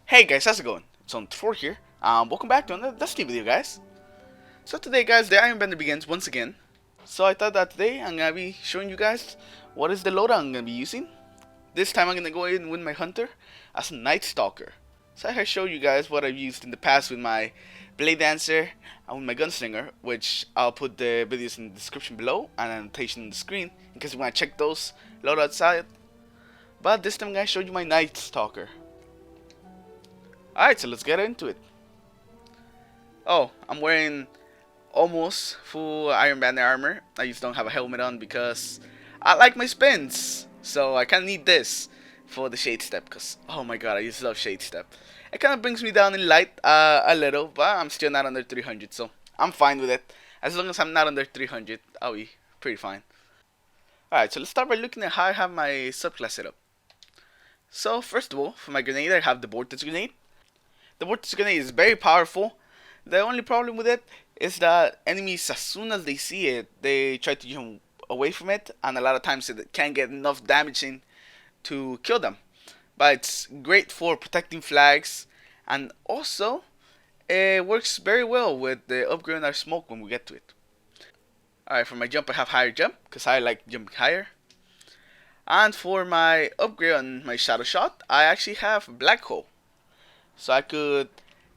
Hey guys, how's it going? It's on 4 here. Welcome back to another Destiny video, guys. So today, guys, the Iron Bender begins once again. So I thought that today I'm gonna be showing you guys what is the loadout I'm gonna be using. This time I'm gonna go in with my hunter as a Nightstalker. So I have showed you guys what I've used in the past with my Blade Dancer and with my Gunslinger, which I'll put the videos in the description below and an annotation on the screen in case you wanna check those loadouts out. But this time I'm gonna show you my Nightstalker. Alright, so let's get into it. Oh, I'm wearing almost full Iron Banner armor. I just don't have a helmet on because I like my spins. So I kinda need this for the Shade Step because, oh my god, I just love Shade Step. It kinda brings me down in light a little, but I'm still not under 300, so I'm fine with it. As long as I'm not under 300, I'll be pretty fine. Alright, so let's start by looking at how I have my subclass set up. So first of all, for my grenade, I have the Vortex Grenade. The Vortex Grenade is very powerful. The only problem with it is that enemies, as soon as they see it, they try to jump away from it, and a lot of times it can't get enough damage in to kill them. But it's great for protecting flags, and also it works very well with the upgrade on our smoke when we get to it. Alright, for my jump I have higher jump, because I like jumping higher. And for my upgrade on my shadow shot, I actually have black hole. So I could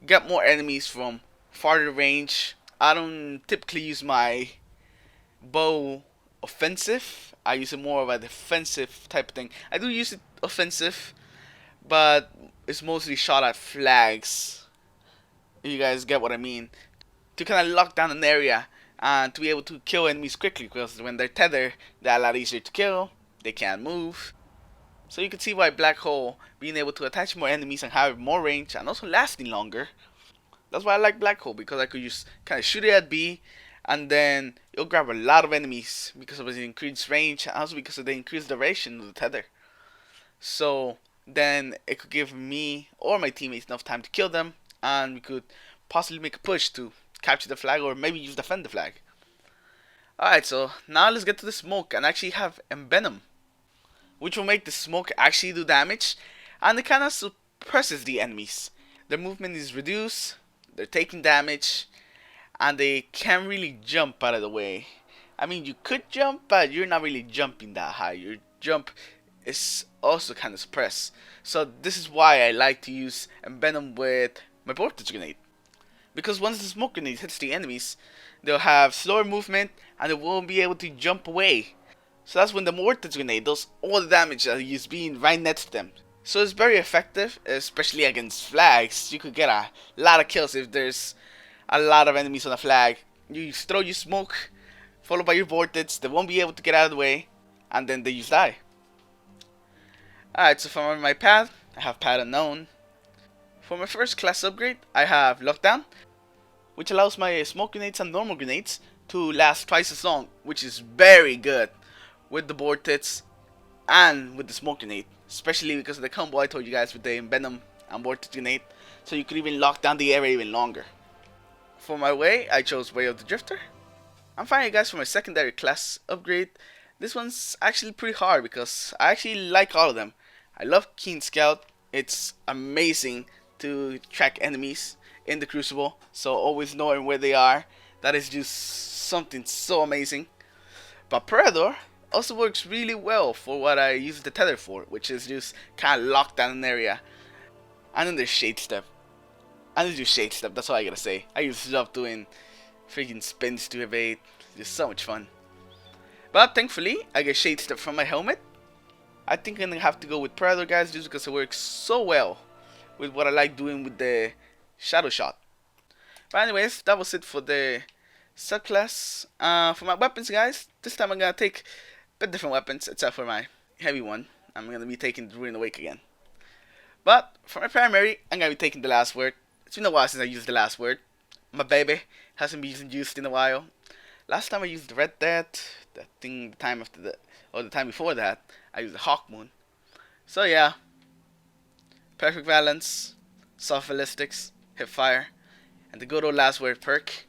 get more enemies from farther range. I don't typically use my bow offensive. I use it more of a defensive type of thing. I do use it offensive, but it's mostly shot at flags. You guys get what I mean. To kind of lock down an area and to be able to kill enemies quickly, because when they're tethered, they're a lot easier to kill. They can't move. So you can see why Black Hole being able to attach more enemies and have more range and also lasting longer. That's why I like Black Hole, because I could just kind of shoot it at B and then it'll grab a lot of enemies because of the increased range and also because of the increased duration of the tether. So then it could give me or my teammates enough time to kill them, and we could possibly make a push to capture the flag or maybe just defend the flag. Alright, so now let's get to the smoke and actually have Envenom, which will make the smoke actually do damage, and it kind of suppresses the enemies. Their movement is reduced, they're taking damage, and they can't really jump out of the way. I mean, you could jump, but you're not really jumping that high. Your jump is also kind of suppressed. So this is why I like to use Envenom with my Vortex Grenade. Because once the smoke grenade hits the enemies, they'll have slower movement and they won't be able to jump away. So that's when the Vortex Grenade does all the damage that is being right next to them. So it's very effective, especially against flags. You could get a lot of kills if there's a lot of enemies on a flag. You throw your smoke, followed by your Vortex, they won't be able to get out of the way, and then they just die. Alright, so for my pad, I have Pad Unknown. For my first class upgrade, I have Lockdown, which allows my smoke grenades and normal grenades to last twice as long, which is very good with the Vortex and with the smoke grenade, especially because of the combo I told you guys with the Envenom and Vortex grenade, so you could even lock down the area even longer. For my way, I chose Way of the Drifter. And finally, guys, for my secondary class upgrade, this one's actually pretty hard because I actually like all of them. I love Keen Scout. It's amazing to track enemies in the Crucible, so always knowing where they are, that is just something so amazing. But Predator also works really well for what I use the tether for, which is just kind of lock down an area. And then there's Shade Step. I just do Shade Step, that's all I gotta say. I just love doing freaking spins to evade, just so much fun. But thankfully, I get Shade Step from my helmet. I think I'm gonna have to go with Predator, guys, just because it works so well with what I like doing with the Shadow Shot. But anyways, that was it for the subclass. For my weapons, guys, this time I'm gonna take a bit different weapons, except for my heavy one. I'm gonna be taking the Ruin Awake again. But for my primary, I'm gonna be taking the Last Word. It's been a while since I used the Last Word. My baby hasn't been used in a while. Last time I used the Red Dead, the time after the, or the time before that, I used the Hawk Moon. So yeah, perfect balance, soft ballistics, hip fire, and the good old Last Word perk.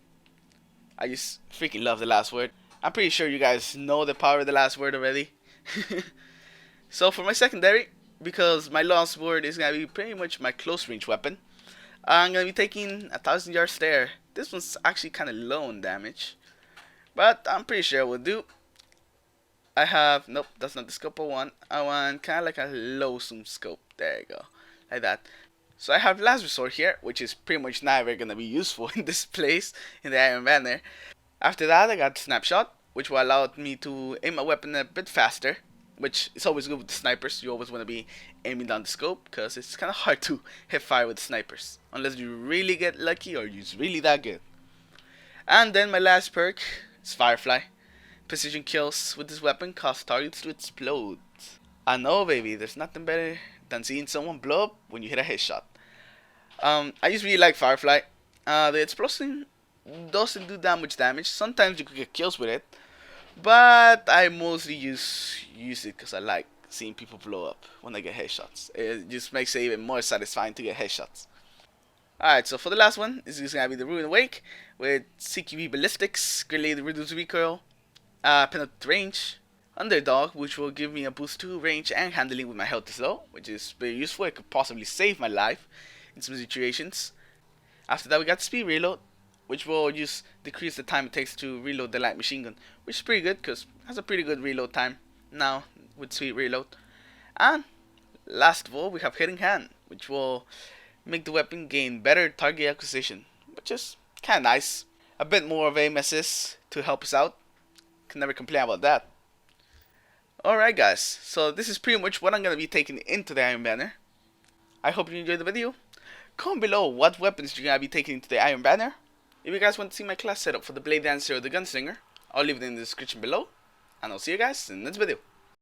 I just freaking love the Last Word. I'm pretty sure you guys know the power of the Last Word already. So for my secondary, because my long sword is gonna be pretty much my close range weapon. I'm gonna be taking 1,000 yard stare. This one's actually kind of low on damage, but I'm pretty sure it will do. I have, nope, that's not the scope I want. I want kind of like a low zoom scope. There you go, like that. So I have last resort here, which is pretty much never gonna be useful in this place in the Iron Banner. After that, I got snapshot, which will allow me to aim my weapon a bit faster, which is always good with the snipers. You always want to be aiming down the scope because it's kind of hard to hit fire with snipers unless you really get lucky or you're really that good. And then my last perk is Firefly. Precision kills with this weapon cause targets to explode. I know, baby, there's nothing better than seeing someone blow up when you hit a headshot. I just really like Firefly. The explosion doesn't do that much damage. Sometimes you could get kills with it, but I mostly use it because I like seeing people blow up when they get headshots. It just makes it even more satisfying to get headshots. Alright, so for the last one, this is going to be the Ruin Awake with CQB Ballistics, greatly reduced recoil, penalty range, Underdog, which will give me a boost to range and handling with my health is low, which is very useful. It could possibly save my life in some situations. After that, we got Speed Reload, which will just decrease the time it takes to reload the light machine gun, which is pretty good because it has a pretty good reload time now with Speed Reload. And last of all, we have Hidden Hand, which will make the weapon gain better target acquisition, which is kind of nice. A bit more of aim assist to help us out. Can never complain about that. Alright guys, so this is pretty much what I'm going to be taking into the Iron Banner. I hope you enjoyed the video. Comment below what weapons you're going to be taking into the Iron Banner. If you guys want to see my class setup for the Blade Dancer or the Gunslinger, I'll leave it in the description below. And I'll see you guys in the next video.